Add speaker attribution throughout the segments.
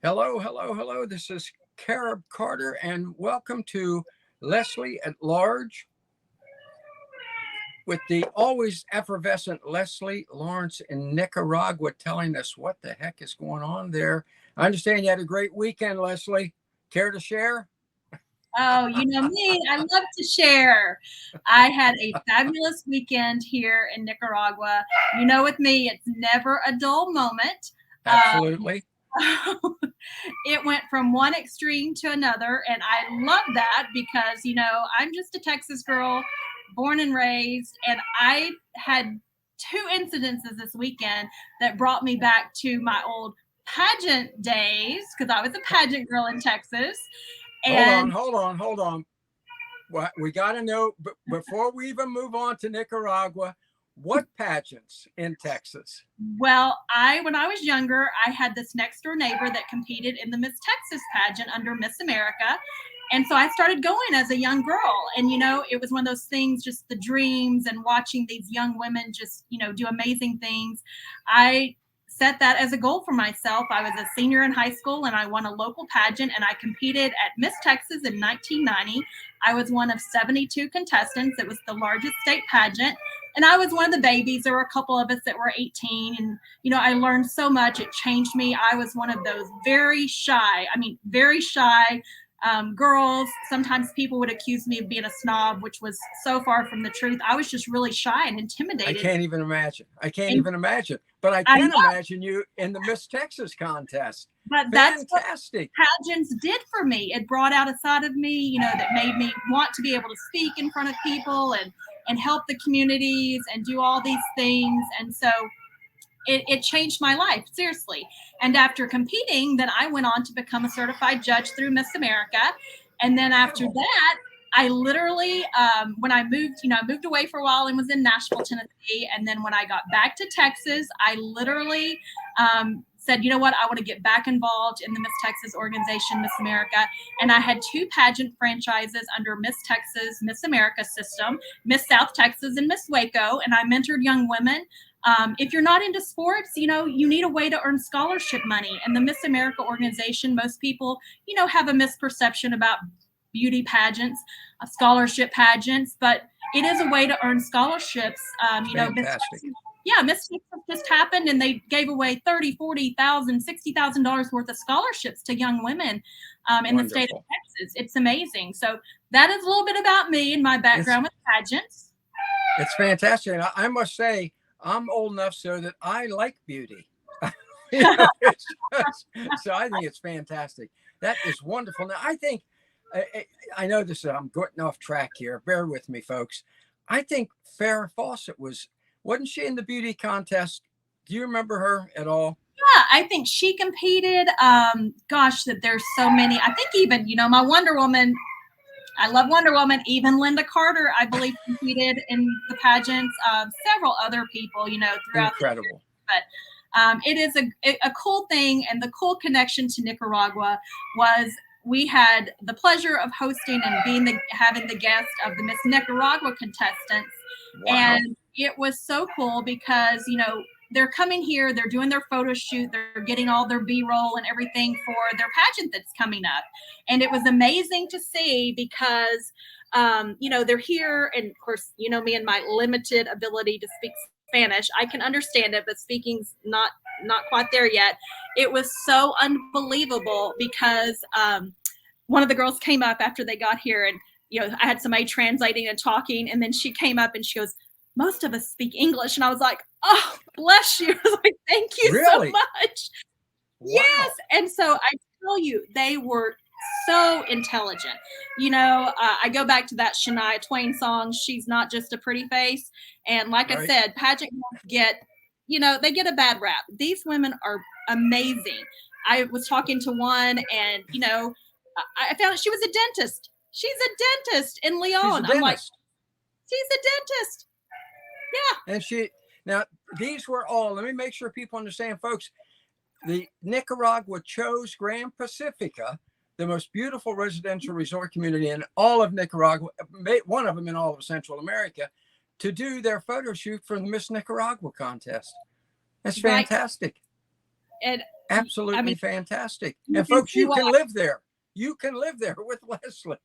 Speaker 1: Hello, hello, hello. This is Carib Carter, and welcome to Leslie at Large with the always effervescent Leslie Lawrence in Nicaragua telling us what the heck is going on there. I understand you had a great weekend, Leslie. Care to share?
Speaker 2: Oh, you know me, I love to share. I had a fabulous weekend here in Nicaragua. You know, with me, it's never a dull moment.
Speaker 1: Absolutely.
Speaker 2: It went from one extreme to another, and I love that because, I'm just a Texas girl, born and raised, and I had two incidences this weekend that brought me back to my old pageant days because I was a pageant girl in Texas. And
Speaker 1: Hold on. We got to know, before we even move on to Nicaragua, what pageants in Texas?
Speaker 2: Well, when I was younger, I had this next door neighbor that competed in the Miss Texas pageant under Miss America. And so I started going as a young girl. And, it was one of those things, just the dreams and watching these young women just, do amazing things. I set that as a goal for myself. I was a senior in high school and I won a local pageant and I competed at Miss Texas in 1990. I was one of 72 contestants. It was the largest state pageant. And I was one of the babies. There were a couple of us that were 18. And, I learned so much. It changed me. I was one of those very shy girls. Sometimes people would accuse me of being a snob, which was so far from the truth. I was just really shy and intimidated.
Speaker 1: I can't even imagine. But I can imagine you in the Miss Texas contest.
Speaker 2: But that's fantastic. What pageants did for me. It brought out a side of me, that made me want to be able to speak in front of people and help the communities and do all these things. And so it changed my life, seriously. And after competing, then I went on to become a certified judge through Miss America. And then after that, I literally, when I moved, I moved away for a while and was in Nashville, Tennessee. And then when I got back to Texas, I literally said, you know what, I want to get back involved in the Miss Texas organization, Miss America. And I had two pageant franchises under Miss Texas, Miss America system, Miss South Texas and Miss Waco. And I mentored young women. If you're not into sports, you need a way to earn scholarship money. And the Miss America organization, most people, have a misperception about beauty pageants, scholarship pageants, but it is a way to earn scholarships. Miss Texas just happened and they gave away $30,000, $40,000, $60,000 worth of scholarships to young women in the state of Texas. It's amazing. So that is a little bit about me and my background with pageants.
Speaker 1: It's fantastic. And I must say, I'm old enough so that I like beauty. So I think it's fantastic. That is wonderful. Now, I think, I know this, I'm getting off track here. Bear with me, folks. I think Farrah Fawcett wasn't she in the beauty contest? Do you remember her at all?
Speaker 2: Yeah, I think she competed. That there's so many. I think even, my Wonder Woman, I love Wonder Woman. Even Linda Carter, I believe, competed in the pageants. Several other people, throughout.
Speaker 1: Incredible.
Speaker 2: But it is a cool thing, and the cool connection to Nicaragua was we had the pleasure of hosting and having the guest of the Miss Nicaragua contestants. Wow. And it was so cool because, they're coming here, they're doing their photo shoot, they're getting all their B-roll and everything for their pageant that's coming up. And it was amazing to see because, they're here. And of course, me and my limited ability to speak Spanish, I can understand it, but speaking's not quite there yet. It was so unbelievable because one of the girls came up after they got here and, I had somebody translating and talking, and then she came up and she goes, most of us speak English. And I was like, oh, bless you. I was like, thank you so much. Wow. Yes. And so I tell you, they were so intelligent. I go back to that Shania Twain song, She's Not Just a Pretty Face. And like I said, pageant girls get, they get a bad rap. These women are amazing. I was talking to one and, I found out she was a dentist. She's a dentist in Leon. I'm like, she's a dentist. Yeah.
Speaker 1: And these were all, let me make sure people understand, folks, the Nicaragua chose Gran Pacifica, the most beautiful residential resort community in all of Nicaragua, one of them in all of Central America, to do their photo shoot for the Miss Nicaragua contest. That's fantastic.
Speaker 2: And
Speaker 1: Absolutely
Speaker 2: I mean,
Speaker 1: fantastic.
Speaker 2: you
Speaker 1: And
Speaker 2: can
Speaker 1: folks,
Speaker 2: see
Speaker 1: you
Speaker 2: why.
Speaker 1: can live there. You can live there with Leslie.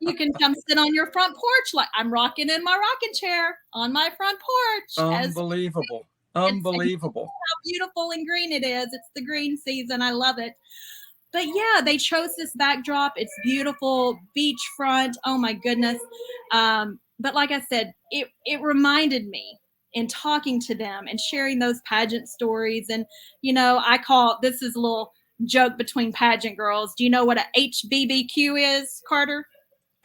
Speaker 2: You can come sit on your front porch like I'm rocking in my rocking chair on my front porch. As
Speaker 1: Unbelievable.
Speaker 2: it's
Speaker 1: Unbelievable.
Speaker 2: how beautiful and green it is. It's the green season. I love it. But yeah, they chose this backdrop. It's beautiful, beachfront. Oh my goodness. But like I said, it reminded me in talking to them and sharing those pageant stories. And I call this is a little joke between pageant girls. Do you know what a HBBQ is, Carter?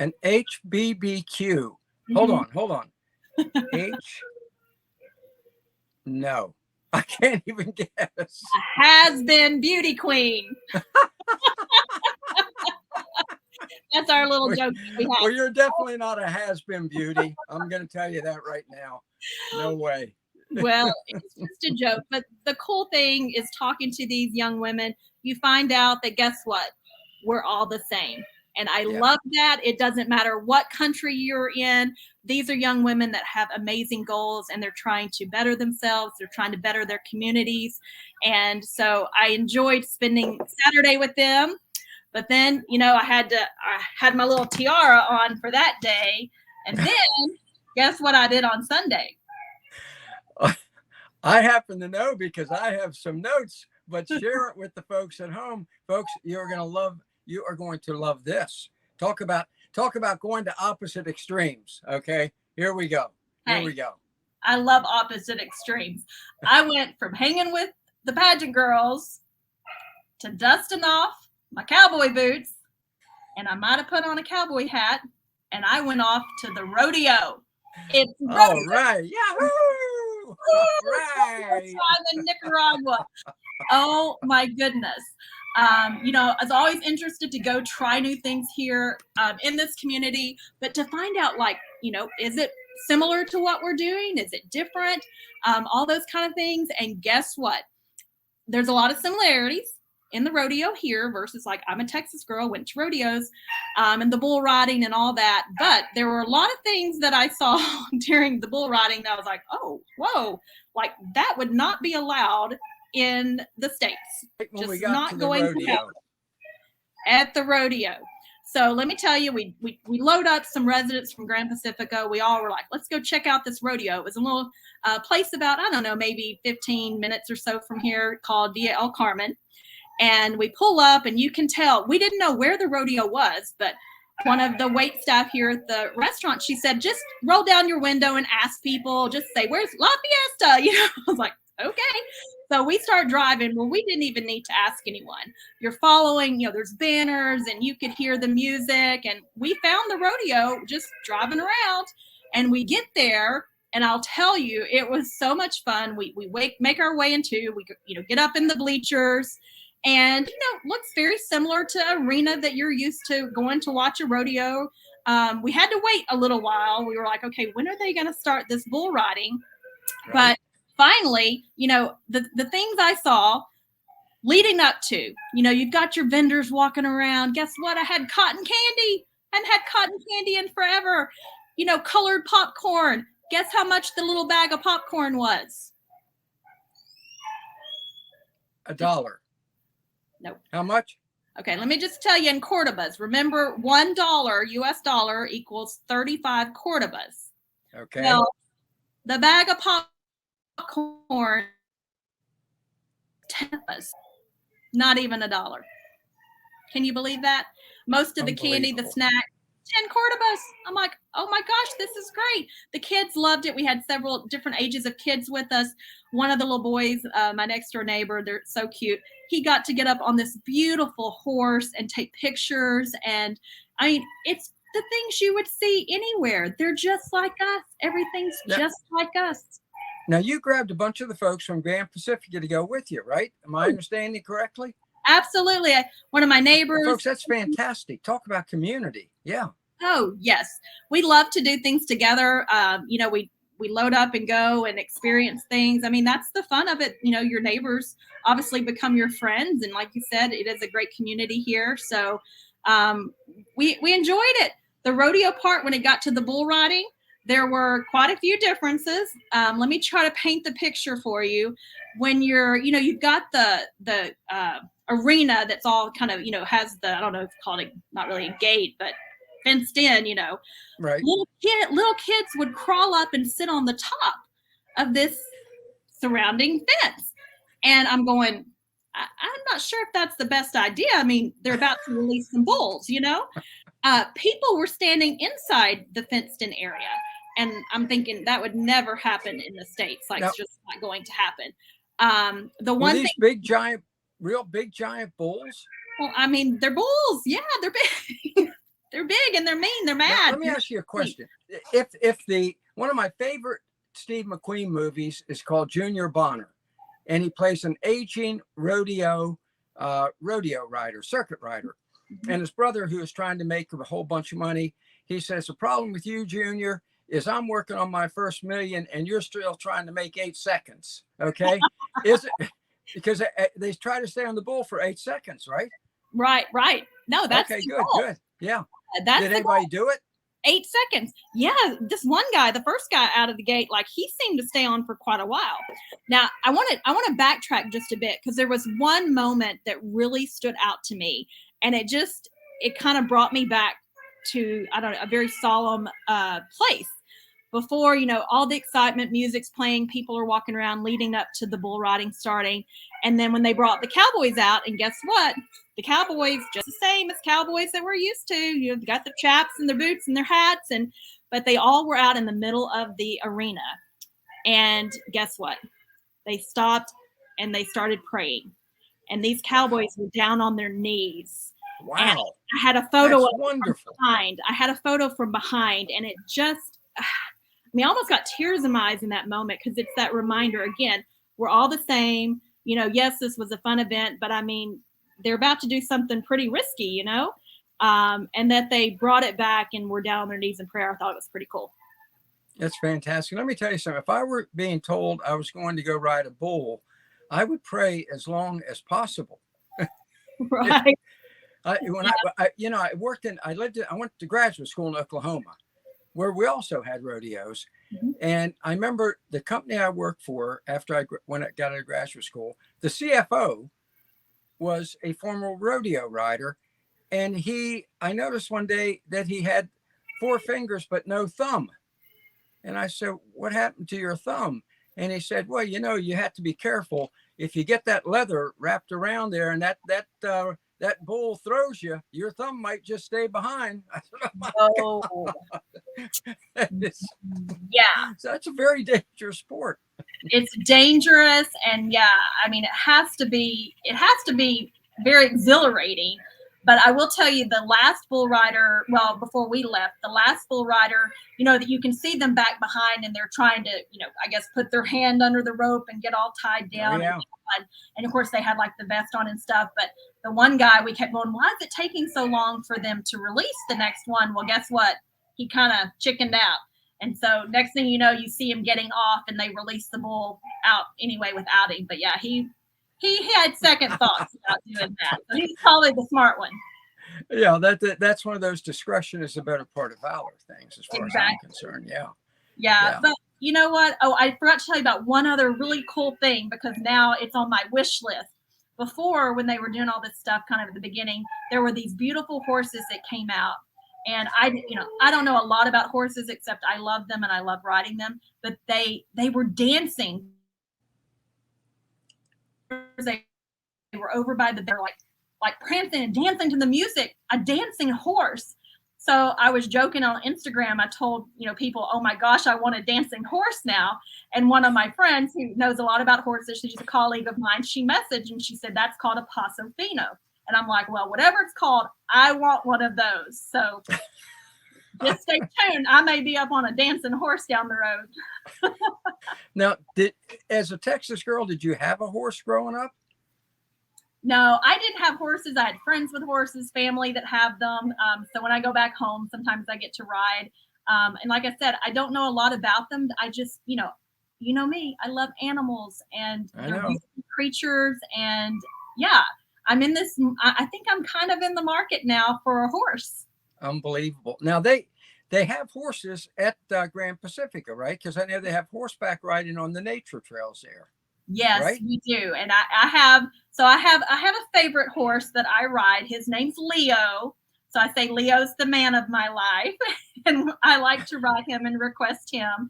Speaker 1: An HBBQ. Hold
Speaker 2: Mhm.
Speaker 1: on, hold on. No, I can't even guess.
Speaker 2: Has been beauty queen. That's our little
Speaker 1: Well,
Speaker 2: joke that we
Speaker 1: well,
Speaker 2: have.
Speaker 1: you're definitely not a has-been beauty. I'm going to tell you that right now. No way.
Speaker 2: Well, it's just a joke. But the cool thing is talking to these young women, you find out that guess what? We're all the same. And I
Speaker 1: Yeah.
Speaker 2: love that. It doesn't matter what country you're in. These are young women that have amazing goals and they're trying to better themselves. They're trying to better their communities. And so I enjoyed spending Saturday with them. But then, I had my little tiara on for that day. And then guess what I did on Sunday?
Speaker 1: I happen to know because I have some notes, but share it with the folks at home. Folks, you are going to love this. Talk about going to opposite extremes. Okay. Here we go. Here we go.
Speaker 2: I love opposite extremes. I went from hanging with the pageant girls to dusting off my cowboy boots, and I might have put on a cowboy hat, and I went off to the rodeo. It's
Speaker 1: All
Speaker 2: rodeo
Speaker 1: right. Yahoo! All right.
Speaker 2: time in Nicaragua. Oh my goodness. I was always interested to go try new things here in this community, but to find out, is it similar to what we're doing? Is it different? All those kind of things. And guess what? There's a lot of similarities in the rodeo here versus I'm a Texas girl, went to rodeos and the bull riding and all that. But there were a lot of things that I saw during the bull riding that I was like, oh, whoa, that would not be allowed in the States.
Speaker 1: When
Speaker 2: just
Speaker 1: we got
Speaker 2: not
Speaker 1: to the
Speaker 2: going
Speaker 1: rodeo.
Speaker 2: to happen at the rodeo. So let me tell you, we load up some residents from Gran Pacifica. We all were like, let's go check out this rodeo. It was a little place about, I don't know, maybe 15 minutes or so from here called Villa El Carmen. And we pull up and you can tell, we didn't know where the rodeo was, but one of the wait staff here at the restaurant, she said, just roll down your window and ask people, just say, where's La Fiesta? I was like, okay. So we start driving. Well, we didn't even need to ask anyone. You're following, there's banners and you could hear the music. And we found the rodeo just driving around and we get there. And I'll tell you, it was so much fun. We make our way into, we get up in the bleachers and, looks very similar to arena that you're used to going to watch a rodeo. We had to wait a little while. We were like, okay, when are they going to start this bull riding? Right. But finally, the things I saw leading up to, you've got your vendors walking around. Guess what? I had cotton candy. I haven't had cotton candy in forever. Colored popcorn. Guess how much the little bag of popcorn was?
Speaker 1: $1.
Speaker 2: Nope.
Speaker 1: How much?
Speaker 2: Okay, let me just tell you in Cordobas. Remember, $1 US dollar equals 35 Cordobas.
Speaker 1: Okay.
Speaker 2: Well, the bag of popcorn, 10 was not even $1. Can you believe that? Most of the candy, the snack, 10 Cordobas. I'm like, oh my gosh, this is great. The kids loved it. We had several different ages of kids with us. One of the little boys, my next door neighbor, they're so cute. He got to get up on this beautiful horse and take pictures. And it's the things you would see anywhere. They're just like us. Everything's just like us.
Speaker 1: Now, you grabbed a bunch of the folks from Gran Pacifica to go with you, right? Am I understanding correctly?
Speaker 2: Absolutely. One of my neighbors.
Speaker 1: Folks, that's fantastic. Talk about community. Yeah.
Speaker 2: Oh, yes. We love to do things together. We load up and go and experience things. That's the fun of it. Your neighbors obviously become your friends. And like you said, it is a great community here. So we enjoyed it. The rodeo part, when it got to the bull riding, there were quite a few differences. Let me try to paint the picture for you. When you're, you've got the arena that's all kind of, has the, I don't know if it's called not really a gate, but fenced in,
Speaker 1: Right.
Speaker 2: Little kids would crawl up and sit on the top of this surrounding fence. And I'm going, I'm not sure if that's the best idea. I mean, they're about to release some bulls, people were standing inside the fenced in area. And I'm thinking that would never happen in the States. Like, it's just not going to happen. The one
Speaker 1: these
Speaker 2: thing,
Speaker 1: real big giant bulls?
Speaker 2: well, I mean, they're bulls. Yeah, they're big. They're big and they're mean. They're mad.
Speaker 1: Now, let me ask you a question. If one of my favorite Steve McQueen movies is called Junior Bonner, and he plays an aging rodeo rider, circuit rider. Mm-hmm. And his brother, who is trying to make a whole bunch of money, he says, the problem with you, Junior, is I'm working on my first million and you're still trying to make 8 seconds. Okay. Is it because they try to stay on the bull for 8 seconds, right?
Speaker 2: Right. No, that's
Speaker 1: okay.
Speaker 2: Goal.
Speaker 1: Good. Yeah.
Speaker 2: That's
Speaker 1: Did anybody do it?
Speaker 2: 8 seconds. Yeah. This one guy, the first guy out of the gate, like, he seemed to stay on for quite a while. Now I want to backtrack just a bit, because there was one moment that really stood out to me, and it kind of brought me back to, I don't know, a very solemn place. Before, all the excitement, music's playing, people are walking around leading up to the bull riding starting. And then when they brought the cowboys out, and guess what? The cowboys, just the same as cowboys that we're used to, got their chaps and their boots and their hats, but they all were out in the middle of the arena. And guess what? They stopped and they started praying. And these cowboys were down on their knees.
Speaker 1: Wow.
Speaker 2: And I had a photo
Speaker 1: from
Speaker 2: behind. I had a photo from behind, and it just, I almost got tears in my eyes in that moment, because it's that reminder again, we're all the same. Yes, this was a fun event, but I mean, they're about to do something pretty risky, and that they brought it back and were down on their knees in prayer. I thought it was pretty cool.
Speaker 1: That's fantastic. Let me tell you something. If I were being told I was going to go ride a bull, I would pray as long as possible.
Speaker 2: Right.
Speaker 1: I went to graduate school in Oklahoma, where we also had rodeos. Mm-hmm. And I remember the company I worked for after I got out of graduate school, the CFO was a former rodeo rider. And I noticed one day that he had 4 fingers, but no thumb. And I said, what happened to your thumb? And he said, well, you have to be careful. If you get that leather wrapped around there and that bull throws you, your thumb might just stay behind. I said,
Speaker 2: oh yeah.
Speaker 1: So that's a very dangerous sport.
Speaker 2: It's dangerous. And yeah, I mean, it has to be very exhilarating. But I will tell you, the last bull rider, well, before we left, the last bull rider, that you can see them back behind, and they're trying to, I guess, put their hand under the rope and get all tied down. Oh, yeah. And of course, they had like the vest on and stuff. But the one guy, we kept going, why is it taking so long for them to release the next one? Well, guess what? He kind of chickened out. And so next thing you know, you see him getting off, and they release the bull out anyway without him. But yeah, he had second thoughts about doing that. So he's probably the smart one.
Speaker 1: Yeah, that's one of those discretion is a better part of valor things, as far as I'm concerned. Yeah.
Speaker 2: But you know what? Oh, I forgot to tell you about one other really cool thing, because now it's on my wish list. Before, when they were doing all this stuff kind of at the beginning, there were these beautiful horses that came out. And I don't know a lot about horses, except I love them and I love riding them. But they were dancing. They were over by the bear, like prancing and dancing to the music, a dancing horse. So I was joking on Instagram. I told people, oh my gosh, I want a dancing horse now. And one of my friends who knows a lot about horses, she's a colleague of mine, she messaged and she said, that's called a paso fino. And I'm like, well, whatever it's called, I want one of those. So just stay tuned. I may be up on a dancing horse down the road.
Speaker 1: Now, as a Texas girl, did you have a horse growing up?
Speaker 2: No, I didn't have horses. I had friends with horses, family that have them. So when I go back home, sometimes I get to ride. And like I said, I don't know a lot about them. I just, you know me, I love animals and creatures. And yeah, I'm in this, I think I'm kind of in the market now for a horse.
Speaker 1: Unbelievable. Now they have horses at Gran Pacifica, right? Because I know they have horseback riding on the nature trails there.
Speaker 2: Yes,
Speaker 1: right?
Speaker 2: we do. And I have a favorite horse that I ride. His name's Leo. So I say Leo's the man of my life, and I like to ride him and request him.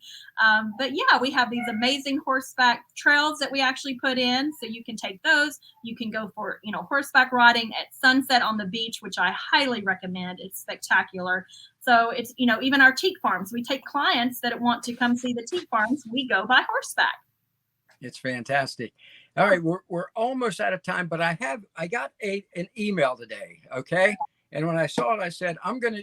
Speaker 2: But yeah, we have these amazing horseback trails that we actually put in, so you can take those. You can go for horseback riding at sunset on the beach, which I highly recommend. It's spectacular. So it's even our teak farms. We take clients that want to come see the teak farms. We go by horseback.
Speaker 1: It's fantastic. All right, we're almost out of time, but I got an email today. Okay. And when I saw it, I said, I'm gonna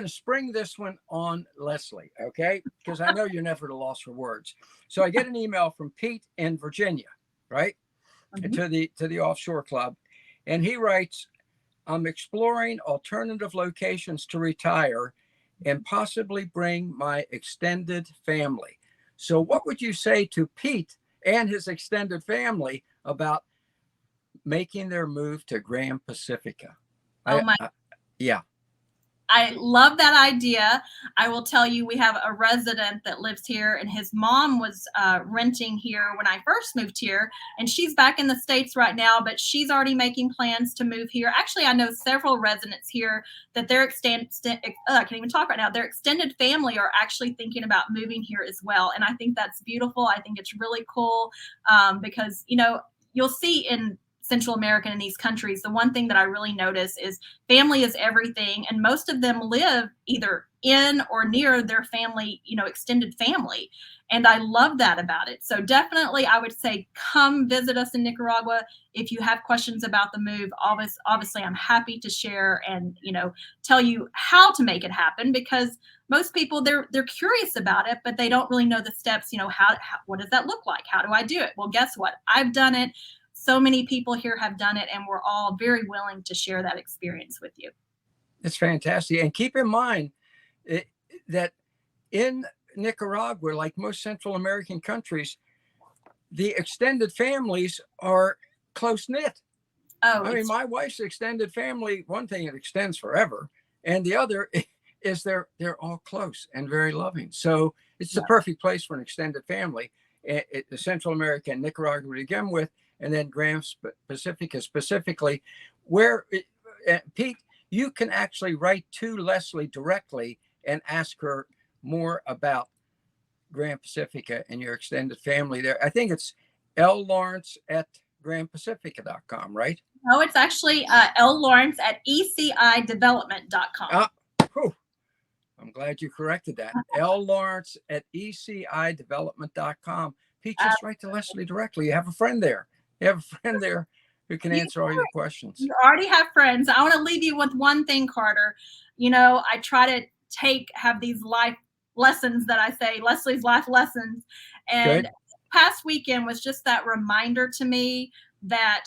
Speaker 1: spring this one on Leslie, okay? Because I know you're never at a loss for words. So I get an email from Pete in Virginia, right?
Speaker 2: Mm-hmm.
Speaker 1: To the offshore club. And he writes, I'm exploring alternative locations to retire and possibly bring my extended family. So what would you say to Pete and his extended family about making their move to Gran Pacifica? Yeah.
Speaker 2: I love that idea. I will tell you, we have a resident that lives here, and his mom was renting here when I first moved here, and she's back in the States right now, but she's already making plans to move here. Actually, I know several residents here that their I can't even talk right now. Their extended family are actually thinking about moving here as well, and I think that's beautiful. I think it's really cool because you'll see in Central America and these countries, the one thing that I really notice is family is everything. And most of them live either in or near their family, extended family. And I love that about it. So definitely I would say come visit us in Nicaragua. If you have questions about the move, obviously I'm happy to share and, tell you how to make it happen, because most people, they're curious about it, but they don't really know the steps, what does that look like? How do I do it? Well, guess what? I've done it. So many people here have done it, and we're all very willing to share that experience with you.
Speaker 1: It's fantastic. And keep in mind that in Nicaragua, like most Central American countries, the extended families are close knit.
Speaker 2: Oh,
Speaker 1: I mean, my wife's extended family, one thing, it extends forever. And the other is they're all close and very loving. So it's the perfect place for an extended family. The Central America and Nicaragua to begin with, and then Gran Pacifica specifically, where Pete, you can actually write to Leslie directly and ask her more about Gran Pacifica and your extended family there. I think it's LLawrence@granpacifica.com, right?
Speaker 2: No, it's actually LLawrence@ecidevelopment.com.
Speaker 1: I'm glad you corrected that. LLawrence@ecidevelopment.com. Pete, just write to Leslie directly. You have a friend there. You have a friend there who can answer all your questions.
Speaker 2: You already have friends. I want to leave you with one thing, Carter. I try to have these life lessons that I say, Leslie's life lessons. And past weekend was just that reminder to me that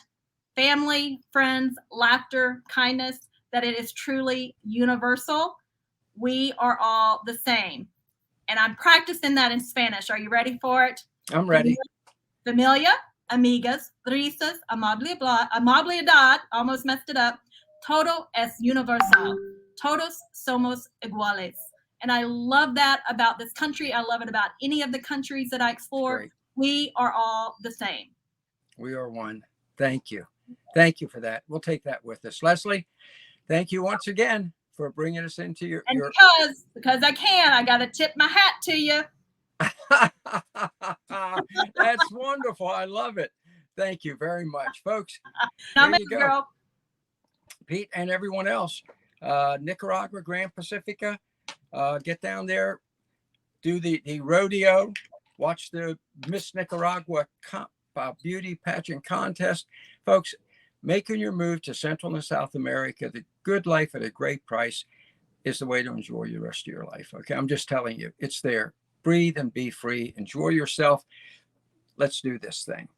Speaker 2: family, friends, laughter, kindness, that it is truly universal. We are all the same. And I'm practicing that in Spanish. Are you ready for it?
Speaker 1: I'm ready.
Speaker 2: Familia, amigas, risas, amabilidad, almost messed it up. Todo es universal. Todos somos iguales. And I love that about this country. I love it about any of the countries that I explore. We are all the same.
Speaker 1: We are one. Thank you. Thank you for that. We'll take that with us. Leslie, thank you once again for bringing us into your...
Speaker 2: Because I can, I got to tip my hat to you.
Speaker 1: That's wonderful. I love it. Thank you very much, folks.
Speaker 2: There you go. Girl.
Speaker 1: Pete and everyone else, Nicaragua, Gran Pacifica, get down there, do the rodeo, watch the Miss Nicaragua beauty pageant contest. Folks, making your move to Central and South America, the good life at a great price, is the way to enjoy the rest of your life. Okay, I'm just telling you, it's there. Breathe and be free. Enjoy yourself. Let's do this thing.